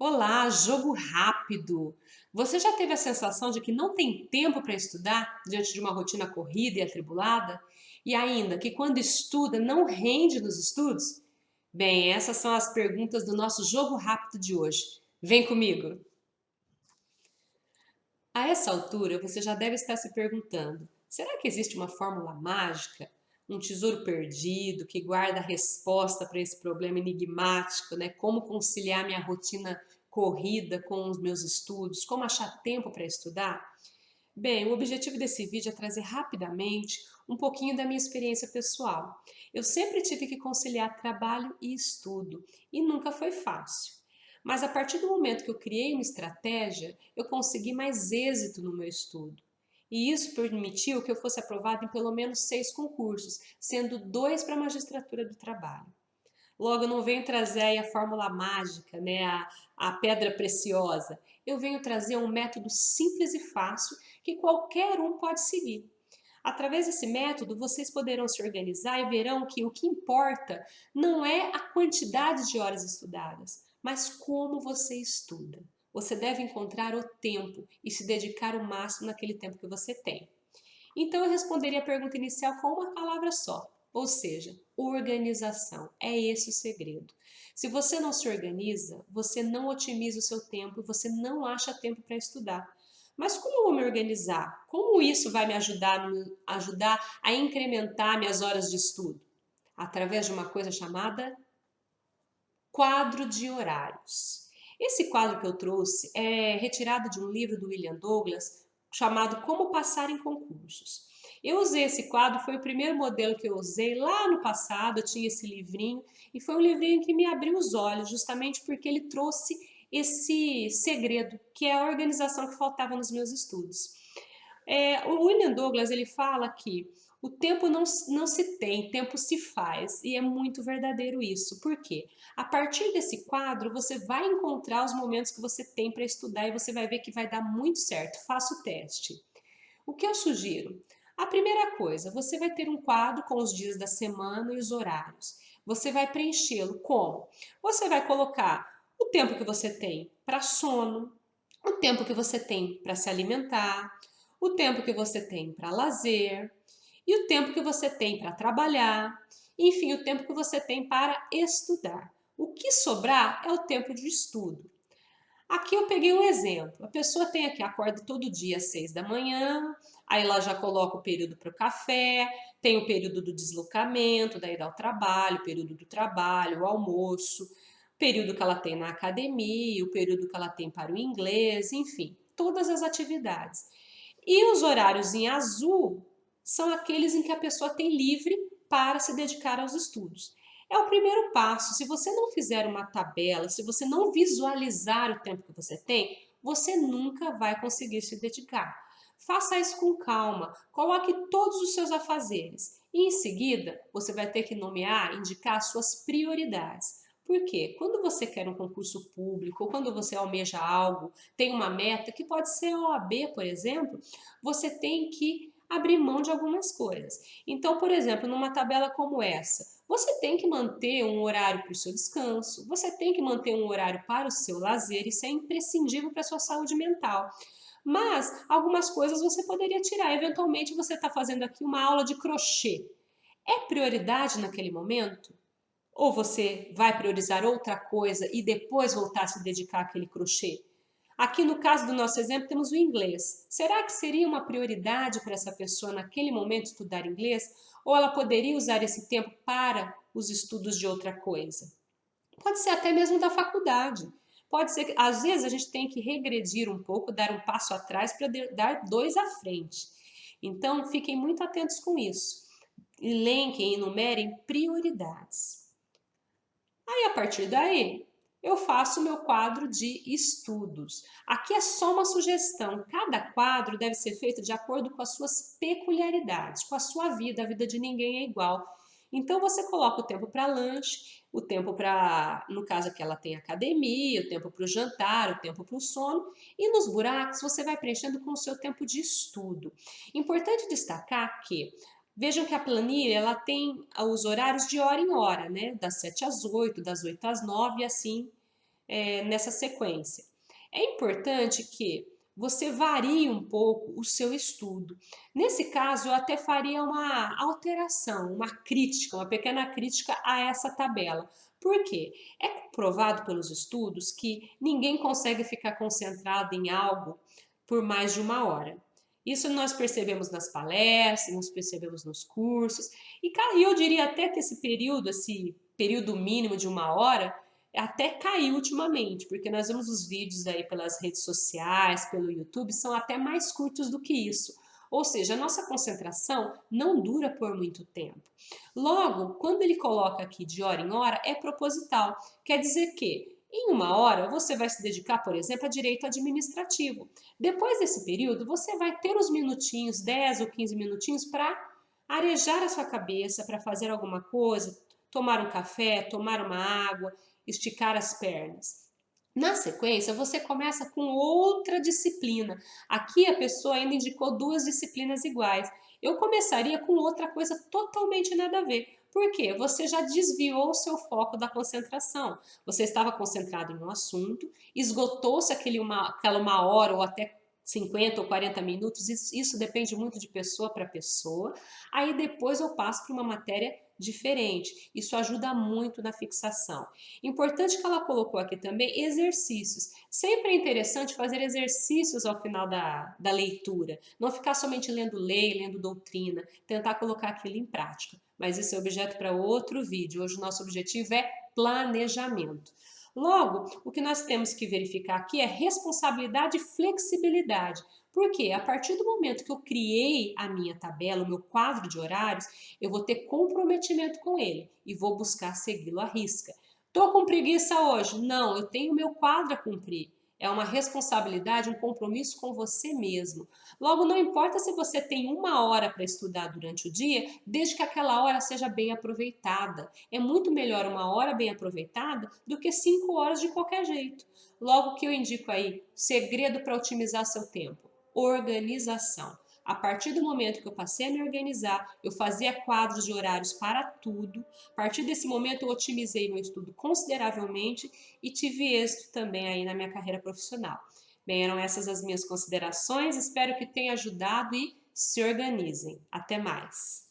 Olá, jogo rápido. Você já teve a sensação de que não tem tempo para estudar diante de uma rotina corrida e atribulada? E ainda que quando estuda não rende nos estudos? Bem, essas são as perguntas do nosso jogo rápido de hoje. Vem comigo! A essa altura, você já deve estar se perguntando: será que existe uma fórmula mágica? Um tesouro perdido que guarda a resposta para esse problema enigmático, né? Como conciliar minha rotina corrida com os meus estudos? Como achar tempo para estudar? Bem, o objetivo desse vídeo é trazer rapidamente um pouquinho da minha experiência pessoal. Eu sempre tive que conciliar trabalho e estudo e nunca foi fácil. Mas a partir do momento que eu criei uma estratégia, eu consegui mais êxito no meu estudo. E isso permitiu que eu fosse aprovada em pelo menos 6 concursos, sendo 2 para a magistratura do trabalho. Logo, eu não venho trazer aí a fórmula mágica, né, a pedra preciosa. Eu venho trazer um método simples e fácil que qualquer um pode seguir. Através desse método, vocês poderão se organizar e verão que o que importa não é a quantidade de horas estudadas, mas como você estuda. Você deve encontrar o tempo e se dedicar o máximo naquele tempo que você tem. Então eu responderia a pergunta inicial com uma palavra só, ou seja, organização. É esse o segredo. Se você não se organiza, você não otimiza o seu tempo e você não acha tempo para estudar. Mas como eu vou me organizar? Como isso vai me ajudar a incrementar minhas horas de estudo? Através de uma coisa chamada quadro de horários. Esse quadro que eu trouxe é retirado de um livro do William Douglas chamado Como Passar em Concursos. Eu usei esse quadro, foi o primeiro modelo que eu usei lá no passado, eu tinha esse livrinho, e foi um livrinho que me abriu os olhos, justamente porque ele trouxe esse segredo, que é a organização que faltava nos meus estudos. O William Douglas ele fala que o tempo não se tem, tempo se faz, e é muito verdadeiro isso. Por quê? A partir desse quadro, você vai encontrar os momentos que você tem para estudar e você vai ver que vai dar muito certo. Faça o teste. O que eu sugiro? A primeira coisa, você vai ter um quadro com os dias da semana e os horários. Você vai preenchê-lo como? Você vai colocar o tempo que você tem para sono, o tempo que você tem para se alimentar, o tempo que você tem para lazer e o tempo que você tem para trabalhar, enfim, o tempo que você tem para estudar. O que sobrar é o tempo de estudo. Aqui eu peguei um exemplo. A pessoa tem aqui, acorda todo dia às 6 da manhã, aí ela já coloca o período para o café, tem o período do deslocamento, daí dá o trabalho, o período do trabalho, o almoço, o período que ela tem na academia, o período que ela tem para o inglês, enfim, todas as atividades. E os horários em azul são aqueles em que a pessoa tem livre para se dedicar aos estudos. É o primeiro passo. Se você não fizer uma tabela, se você não visualizar o tempo que você tem, você nunca vai conseguir se dedicar. Faça isso com calma, coloque todos os seus afazeres e em seguida você vai ter que nomear, indicar as suas prioridades. Por quê? Quando você quer um concurso público ou quando você almeja algo, tem uma meta, que pode ser a OAB, por exemplo, você tem que abrir mão de algumas coisas. Então, por exemplo, numa tabela como essa, você tem que manter um horário para o seu descanso, você tem que manter um horário para o seu lazer, isso é imprescindível para a sua saúde mental. Mas algumas coisas você poderia tirar. Eventualmente você está fazendo aqui uma aula de crochê. É prioridade naquele momento? Ou você vai priorizar outra coisa e depois voltar a se dedicar àquele crochê? Aqui no caso do nosso exemplo temos o inglês. Será que seria uma prioridade para essa pessoa naquele momento estudar inglês? Ou ela poderia usar esse tempo para os estudos de outra coisa? Pode ser até mesmo da faculdade. Pode ser que às vezes a gente tem que regredir um pouco, dar um passo atrás para dar dois à frente. Então fiquem muito atentos com isso. Elenquem e enumerem prioridades. Aí, a partir daí, eu faço o meu quadro de estudos. Aqui é só uma sugestão. Cada quadro deve ser feito de acordo com as suas peculiaridades, com a sua vida. A vida de ninguém é igual. Então, você coloca o tempo para lanche, o tempo para, no caso aqui ela tem academia, o tempo para o jantar, o tempo para o sono. E nos buracos, você vai preenchendo com o seu tempo de estudo. Importante destacar que vejam que a planilha ela tem os horários de hora em hora, né? Das 7 às 8, das 8 às 9 e assim nessa sequência. É importante que você varie um pouco o seu estudo. Nesse caso, eu até faria uma alteração, uma crítica, uma pequena crítica a essa tabela. Por quê? É comprovado pelos estudos que ninguém consegue ficar concentrado em algo por mais de uma hora. Isso nós percebemos nas palestras, nós percebemos nos cursos, e eu diria até que esse período mínimo de uma hora, até caiu ultimamente, porque nós vemos os vídeos aí pelas redes sociais, pelo YouTube, são até mais curtos do que isso. Ou seja, a nossa concentração não dura por muito tempo. Logo, quando ele coloca aqui de hora em hora, é proposital. Quer dizer que em uma hora você vai se dedicar, por exemplo, a direito administrativo. Depois desse período, você vai ter os minutinhos, 10 ou 15 minutinhos, para arejar a sua cabeça, para fazer alguma coisa, tomar um café, tomar uma água, esticar as pernas. Na sequência, você começa com outra disciplina. Aqui a pessoa ainda indicou duas disciplinas iguais. Eu começaria com outra coisa totalmente nada a ver. Por quê? Você já desviou o seu foco da concentração. Você estava concentrado em um assunto, esgotou-se aquela uma hora ou até 50 ou 40 minutos, isso depende muito de pessoa para pessoa. Aí depois eu passo para uma matéria diferente. Isso ajuda muito na fixação. Importante que ela colocou aqui também exercícios. Sempre é interessante fazer exercícios ao final da leitura. Não ficar somente lendo lei, lendo doutrina. Tentar colocar aquilo em prática. Mas isso é objeto para outro vídeo. Hoje o nosso objetivo é planejamento. Logo, o que nós temos que verificar aqui é responsabilidade e flexibilidade. Porque a partir do momento que eu criei a minha tabela, o meu quadro de horários, eu vou ter comprometimento com ele e vou buscar segui-lo à risca. Tô com preguiça hoje? Não, eu tenho meu quadro a cumprir. É uma responsabilidade, um compromisso com você mesmo. Logo, não importa se você tem uma hora para estudar durante o dia, desde que aquela hora seja bem aproveitada. É muito melhor uma hora bem aproveitada do que 5 horas de qualquer jeito. Logo, o que eu indico aí, segredo para otimizar seu tempo: organização. A partir do momento que eu passei a me organizar, eu fazia quadros de horários para tudo. A partir desse momento, eu otimizei meu estudo consideravelmente e tive êxito também aí na minha carreira profissional. Bem, eram essas as minhas considerações. Espero que tenha ajudado e se organizem. Até mais!